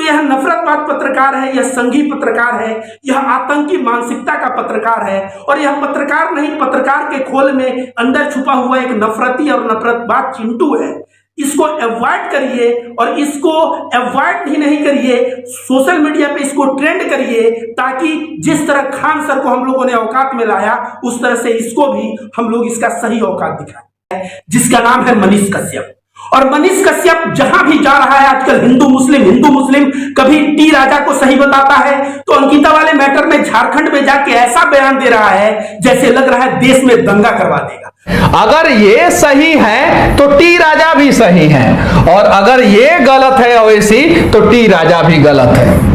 यह नफरतवाद पत्रकार है, यह संघी पत्रकार है, यह आतंकी मानसिकता का पत्रकार है। और यह पत्रकार नहीं, पत्रकार के खोल में अंदर छुपा हुआ एक नफरती और नफरतवाद चिंटू है। इसको अवॉइड करिए, और इसको अवॉइड ही नहीं करिए, सोशल मीडिया पे इसको ट्रेंड करिए, ताकि जिस तरह खान सर को हम लोगों ने औकात में लाया, उस तरह से इसको भी हम लोग इसका सही औकात दिखाएं, जिसका नाम है मनीष कश्यप। और मनीष कश्यप जहां भी जा रहा है आजकल हिंदू मुस्लिम, कभी टी राजा को सही बताता है, तो अंकिता वाले मैटर में झारखंड में जाके ऐसा बयान दे रहा है जैसे लग रहा है देश में दंगा करवा देगा। अगर ये सही है तो टी राजा भी सही है, और अगर ये गलत है ओवैसी तो टी राजा भी गलत है।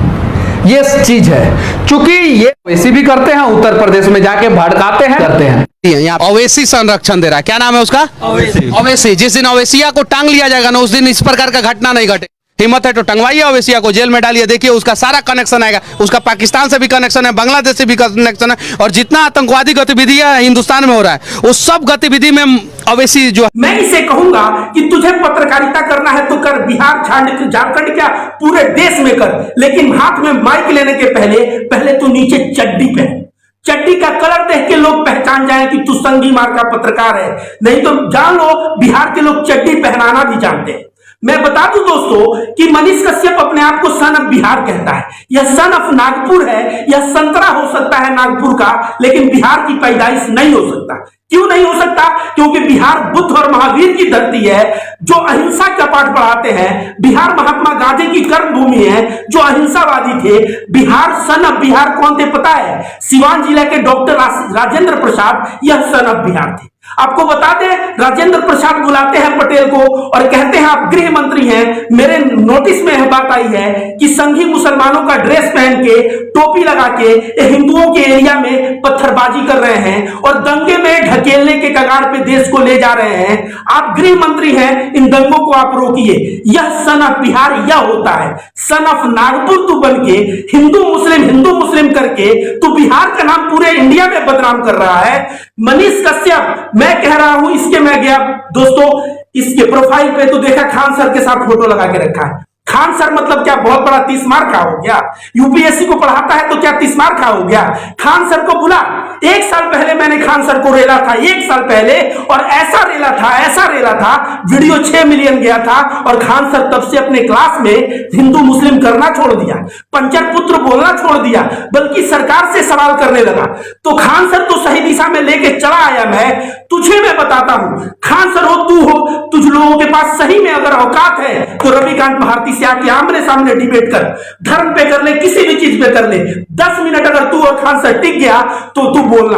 ये चीज है, चूंकि ये ओवैसी भी करते हैं, उत्तर प्रदेश में जाके भड़काते हैं, करते हैं। यहाँ ओवैसी संरक्षण दे रहा है, क्या नाम है उसका? ओवैसी। जिस दिन ओवैसिया को टांग लिया जाएगा ना, उस दिन इस प्रकार का घटना नहीं घटे। हिम्मत है तो टंगवाइए ओवैसिया को, जेल में डालिए, देखिए उसका सारा कनेक्शन आएगा। उसका पाकिस्तान से भी कनेक्शन है, बांग्लादेश से भी कनेक्शन है, और जितना आतंकवादी गतिविधियां हिंदुस्तान में हो रहा है उस सब गतिविधि में ओवैसी जो। मैं इसे कहूंगा कि तुझे पत्रकारिता करना है तो कर, बिहार झारखंड क्या पूरे देश में कर, लेकिन हाथ में माइक लेने के पहले तू नीचे चड्डी पहन। चड्डी का कलर देख के लोग पहचान जाए कि तू संघी मार्ग का पत्रकार है, नहीं तो जान लो बिहार के लोग चड्डी पहनाना भी जानते हैं। मैं बता दूं दोस्तों कि मनीष कश्यप अपने आप को सन ऑफ बिहार कहता है। यह सन ऑफ नागपुर है, यह संतरा हो सकता है नागपुर का, लेकिन बिहार की पैदाइश नहीं हो सकता। क्यों नहीं हो सकता? क्योंकि बिहार बुद्ध और महावीर की धरती है, जो अहिंसा का पाठ पढ़ाते हैं। बिहार महात्मा गांधी की कर्म भूमि है, जो अहिंसावादी थे। बिहार सन ऑफ बिहार कौन थे पता है? सिवान जिला के डॉक्टर राजेंद्र प्रसाद, यह सन ऑफ बिहार थे। आपको बता दें, राजेंद्र प्रसाद बुलाते हैं पटेल को और कहते हैं आप गृह मंत्री हैं, मेरे नोटिस में यह बात आई है कि संघी मुसलमानों का ड्रेस पहन के, टोपी लगा के हिंदुओं के एरिया में पत्थरबाजी कर रहे हैं और दंगे में ढकेलने के कगार पे देश को ले जा रहे हैं। आप गृह मंत्री हैं, इन दंगों को आप रोकिए। यह सन ऑफ बिहार यह होता है। सन ऑफ नागपुर तू बन के हिंदू मुस्लिम करके तू बिहार का नाम पूरे इंडिया में बदनाम कर रहा है। मनीष कश्यप, मैं कह रहा हूं, इसके मैं गया दोस्तों, इसके प्रोफाइल पे तो देखा खान सर के साथ फोटो लगा के रखा है। खान सर मतलब क्या बहुत बड़ा 30 मार्क का हो गया? यूपीएससी को पढ़ाता है तो क्या 30 मार्क का हो गया? खान सर को बुला। 1 साल पहले मैंने खान सर को रेला था, 1 साल पहले, और ऐसा रेला था, वीडियो 6 मिलियन गया था, और खान सर तब से अपने क्लास में हिंदू मुस्लिम करना छोड़ दिया, पंचर पुत्र बोलना छोड़ दिया, बल्कि सरकार से सवाल करने लगा। तो खान सर तो सही दिशा में लेके चला आया। तुझे मैं बताता हूं, खान सर हो, तू हो, तुझ लोगों के पास सही में अगर औकात है तो रविकांत भारती से आके आमने सामने डिबेट कर, धर्म पे कर ले, किसी भी चीज पे कर ले। 10 मिनट अगर तू और खान सर टिक गया तो तू बोलना।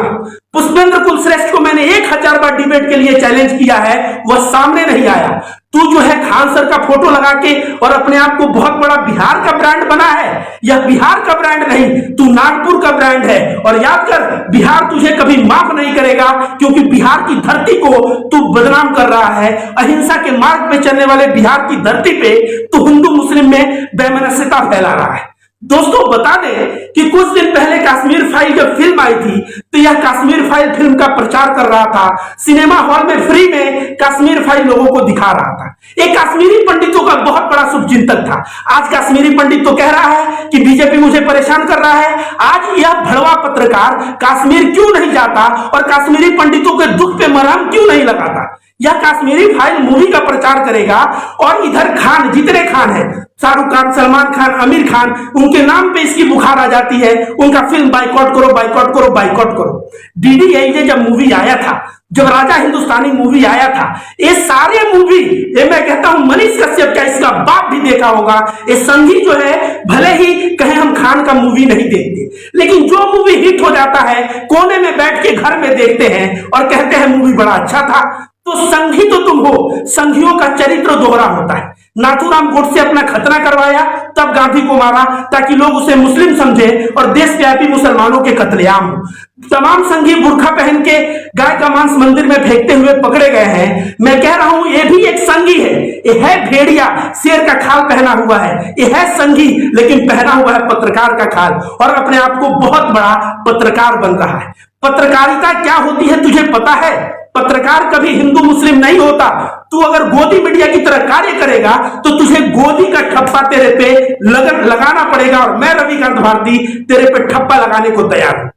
पुष्पेंद्र कुलश्रेष्ठ को मैंने 1000 बार डिबेट के लिए चैलेंज किया है, वह सामने नहीं आया। तू जो है खान सर का फोटो लगा के और अपने आप को बहुत बड़ा बिहार का ब्रांड बना है। यह बिहार का ब्रांड नहीं, तू नागपुर का ब्रांड है। और याद कर, बिहार तुझे कभी माफ नहीं करेगा, क्योंकि बिहार की धरती को तू बदनाम कर रहा है। अहिंसा के मार्ग पे चलने वाले बिहार की धरती पे तू हिंदू मुस्लिम में वैमनस्यता फैला रहा है। दोस्तों बता दें कि कुछ दिन पहले कश्मीर फाइल जब फिल्म आई थी, तो यह कश्मीर फाइल फिल्म का प्रचार कर रहा था, सिनेमा हॉल में फ्री में कश्मीर फाइल लोगों को दिखा रहा था। एक कश्मीरी पंडितों का बहुत बड़ा शुभचिंतक था। आज कश्मीरी पंडित तो कह रहा है कि बीजेपी मुझे परेशान कर रहा है। आज यह भड़वा पत्रकार कश्मीर क्यों नहीं जाता और कश्मीरी पंडितों के दुख पे मरहम क्यों नहीं लगाता? यह कश्मीरी फाइल मूवी का प्रचार करेगा, और इधर खान, जितने खान हैं, शाहरुख खान, सलमान खान, आमिर खान, उनके नाम पे इसकी बुखार आ जाती है। उनका फिल्म बाइकआउट करो, बाइकआउट करो, बाइकआउट करो। डीडीएलजे जब मूवी आया था, जब राजा हिंदुस्तानी मूवी आया था, ये सारे मूवी, ये मैं कहता हूं मनीष कश्यप का इसका बाप भी देखा होगा। ये संघी जो है, भले ही कहें हम खान का मूवी नहीं देखते, लेकिन जो मूवी हिट हो जाता है, कोने में बैठ के घर में देखते हैं और कहते हैं मूवी बड़ा अच्छा था। तो संघी तो तुम हो, संघियों का चरित्र दोहरा होता है। नाथूराम गोडसे अपना खतना करवाया, तब गांधी को मारा, ताकि लोग उसे मुस्लिम समझे और देशव्यापी मुसलमानों के कत्लेआम हो। तमाम संघी बुर्खा पहन के गाय का मांस मंदिर में फेंकते हुए पकड़े गए हैं। मैं कह रहा हूं ये भी एक संघी है। ये है भेड़िया, शेर का खाल पहना हुआ है। ये है संघी, लेकिन पहना हुआ है पत्रकार का खाल, और अपने आप को बहुत बड़ा पत्रकार बन रहा है। पत्रकारिता क्या होती है तुझे पता है? पत्रकार कभी हिंदू मुस्लिम नहीं होता। तू अगर गोदी मीडिया की तरह कार्य करेगा तो तुझे गोदी का ठप्पा तेरे पे लगाना पड़ेगा, और मैं रविकांत भारती तेरे पे ठप्पा लगाने को तैयार हूं।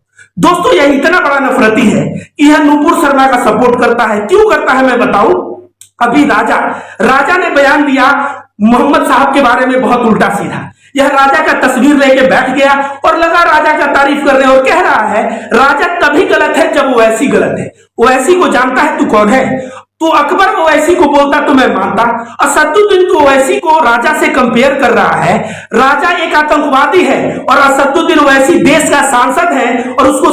दोस्तों, यह इतना बड़ा नफरती है कि यह नुपुर शर्मा का सपोर्ट करता है। क्यों करता है मैं बताऊं। अभी राजा ने बयान दिया मोहम्मद साहब के बारे में बहुत उल्टा सीधा। यह राजा का तस्वीर लेके बैठ गया और लगा राजा का तारीफ करने, और कह रहा है राजा तभी गलत है जब ओवैसी गलत है। ओवैसी को जानता है तू कौन है? तो अकबर ओवैसी को बोलता तो मैं मानता। असदुद्दीन तो ओवैसी को राजा से कंपेयर कर रहा है। राजा एक आतंकवादी है और असदुद्दीन ओवैसी देश का सांसद है, और उसको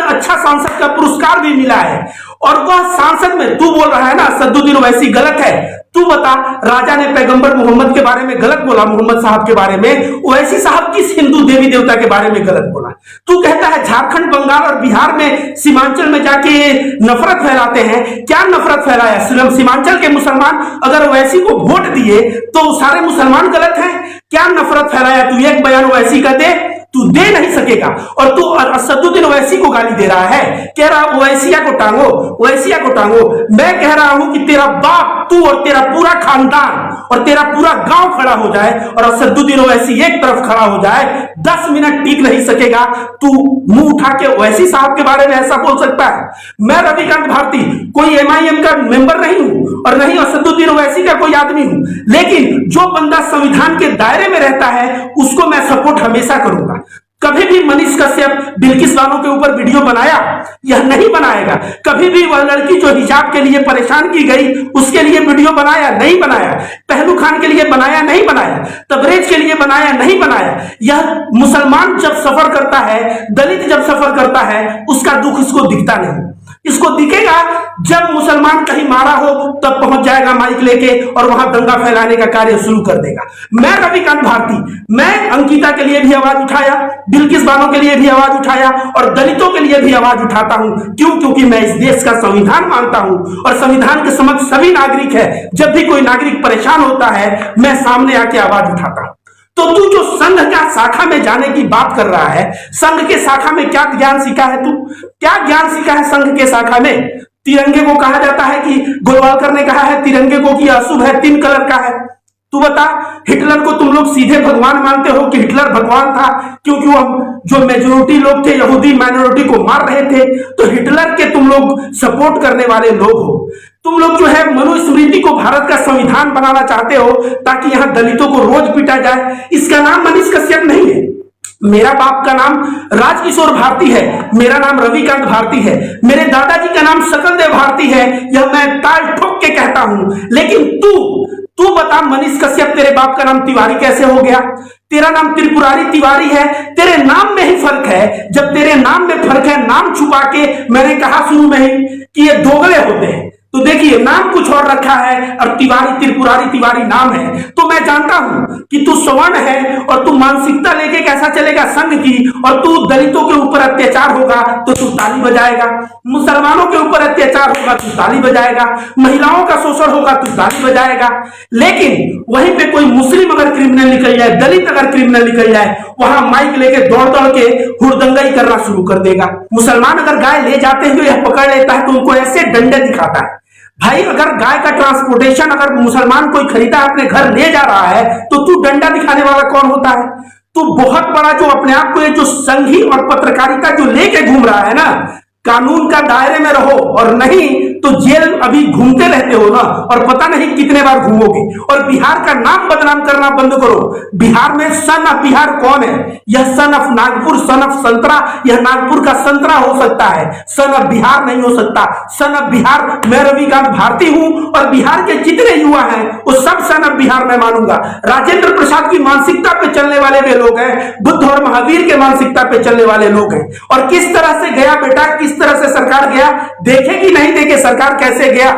अच्छा सांसद का पुरस्कार भी मिला है। और वह सांसद में तू बोल रहा है ना असदुद्दीन ओवैसी गलत है। तू बता, राजा ने पैगंबर मोहम्मद के बारे में गलत बोला, मोहम्मद साहब के बारे में। ओवैसी साहब किस हिंदू देवी देवता के बारे में गलत बोला? तू कहता है झारखंड, बंगाल और बिहार में, सीमांचल में जाके नफरत फैलाते हैं। क्या नफरत फैलाया? सीमांचल के मुसलमान अगर ओवैसी को वोट दिए तो सारे मुसलमान गलत हैं? क्या नफरत फैलाया? तू एक बयान ओवैसी का दे, तू दे नहीं सकेगा। और तू असदुद्दीन ओवैसी को गाली दे रहा है, कह रहा ओवैसिया को टांगो, ओवैसिया को टांगो। मैं कह रहा हूं कि तेरा बाप, तू और तेरा पूरा खानदान और तेरा पूरा गांव खड़ा हो जाए और असदुद्दीन ओवैसी एक तरफ खड़ा हो जाए, 10 मिनट टिक नहीं सकेगा। तू मुंह उठा के ओवैसी साहब के बारे में ऐसा बोल सकता है? मैं रविकांत भारती कोई MIM का मेंबर नहीं हूं और नहीं असदुद्दीन ओवैसी का कोई आदमी हूं, लेकिन जो बंदा संविधान के दायरे में रहता है उसको मैं सपोर्ट हमेशा करूंगा। कभी भी मनीष कश्यप बिल्किस बानो के ऊपर वीडियो बनाया? यह नहीं बनाएगा। कभी भी वह लड़की जो हिजाब के लिए परेशान की गई उसके लिए वीडियो बनाया? नहीं बनाया। पहलू खान के लिए बनाया? नहीं बनाया। तबरेज के लिए बनाया? नहीं बनाया। यह मुसलमान जब सफर करता है, दलित जब सफर करता है, उसका दुख इसको दिखता नहीं। इसको दिखेगा जब मुसलमान कहीं मारा हो तब पहुंच जाएगा माइक लेके और वहां दंगा फैलाने का कार्य शुरू कर देगा। मैं रविकांत भारती, मैं अंकिता के लिए भी आवाज उठाया, बिल्किस बानो के लिए भी आवाज उठाया और दलितों के लिए भी आवाज उठाता हूं। क्यों? क्योंकि मैं इस देश का संविधान मानता हूं और संविधान के समक्ष सभी नागरिक है। जब भी कोई नागरिक परेशान होता है मैं सामने आके आवाज उठाता हूं। तो तू जो संघ का शाखा में जाने की बात कर रहा है, संघ के शाखा में क्या ज्ञान सीखा है? तू क्या ज्ञान सीखा है संघ के शाखा में? तिरंगे को कहा जाता है कि गोलवालकर ने कहा है तिरंगे को कि अशुभ है, 3 कलर का है। तू बता, हिटलर को तुम लोग सीधे भगवान मानते हो कि हिटलर भगवान था क्योंकि वो जो मेजोरिटी लोग थे यहूदी माइनॉरिटी को मार रहे थे? तो हिटलर के तुम लोग सपोर्ट करने वाले लोग हो। तुम लोग जो है मनुस्मृति को भारत का संविधान बनाना चाहते हो ताकि यहां दलितों को रोज पीटा जाए। इसका नाम मनीष कश्यप नहीं है। मेरा बाप का नाम राजकिशोर भारती है, मेरा नाम रविकांत भारती है, मेरे दादाजी का नाम सकलदेव भारती है। यह मैं ताल ठोक के कहता हूं। लेकिन तू बता, मनीष कश्यप तेरे बाप का नाम तिवारी कैसे हो गया? तेरा नाम त्रिपुरारी तिवारी है। तेरे नाम में ही फर्क है। जब तेरे नाम में फर्क है, नाम छुपा के मैंने कहा शुरू में ही कि ये दोगले होते हैं। तो देखिए, नाम कुछ और रखा है और तिवारी त्रिपुरारी तिवारी नाम है। तो मैं जानता हूं कि तू सवर्ण है और तू मानसिकता लेके कैसा चलेगा संघ की, और तू दलितों के ऊपर अत्याचार होगा तो तू ताली बजाएगा, मुसलमानों के ऊपर अत्याचार होगा तू ताली बजाएगा, महिलाओं का शोषण होगा तू ताली बजाएगा। लेकिन वहीं पे कोई मुस्लिम अगर क्रिमिनल निकल जाए, दलित अगर क्रिमिनल निकल जाए, वहां माइक लेके दौड़ दौड़ के हुड़दंगाई करना शुरू कर देगा। मुसलमान अगर गाय ले जाते हैं यह पकड़ लेता है तो उनको ऐसे डंडे दिखाता है। भाई, अगर गाय का ट्रांसपोर्टेशन अगर मुसलमान कोई खरीदा अपने घर ले जा रहा है तो तू डंडा दिखाने वाला कौन होता है? तू बहुत बड़ा जो अपने आप को ये जो संघी और पत्रकारिता जो लेके घूम रहा है ना, कानून का दायरे में रहो, और नहीं तो जेल अभी घूमते रहते हो ना, और पता नहीं कितने बार घूमोगे। और बिहार का नाम बदनाम करना बंद करो। बिहार में सन ऑफ बिहार कौन है? यह son of Nagpur, son of संतरा, यह नागपुर का संतरा हो सकता है, सन ऑफ बिहार नहीं हो सकता। सन ऑफ बिहार मैं रविकांत भारती हूं और बिहार के जितने युवा हैं वो सब सन ऑफ बिहार मैं मानूंगा। राजेंद्र प्रसाद की मानसिकता पे चलने वाले वे लोग हैं, बुद्ध और महावीर के मानसिकता पे चलने वाले लोग हैं। और किस तरह से गया बेटा, किस तरह से सरकार गया, देखे कि नहीं देखे सरकार कैसे गया?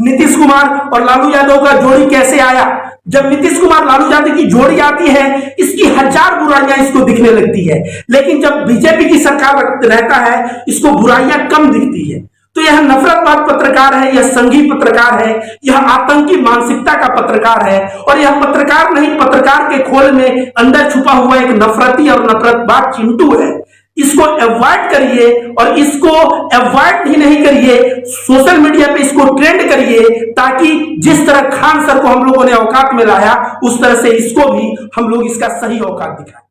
नीतीश कुमार और लालू यादव का जोड़ी कैसे आया? जब नीतीश कुमार लालू यादव की जोड़ी आती है, इसकी 1000 बुराइयां इसको दिखने लगती है, लेकिन जब बीजेपी की सरकार रहता है इसको बुराइयां कम दिखती है। तो यह नफरतवाद पत्रकार है, यह संघी पत्रकार है, यह आतंकी मानसिकता का पत्रकार है। और यह पत्रकार नहीं, पत्रकार के खोल में अंदर छुपा हुआ एक नफरती और नफरतवाद चिंटू है। इसको अवॉइड करिए, और इसको अवॉइड ही नहीं करिए, सोशल मीडिया पे इसको ट्रेंड करिए, ताकि जिस तरह खान सर को हम लोगों ने औकात में लाया, उस तरह से इसको भी हम लोग इसका सही औकात दिखाएं।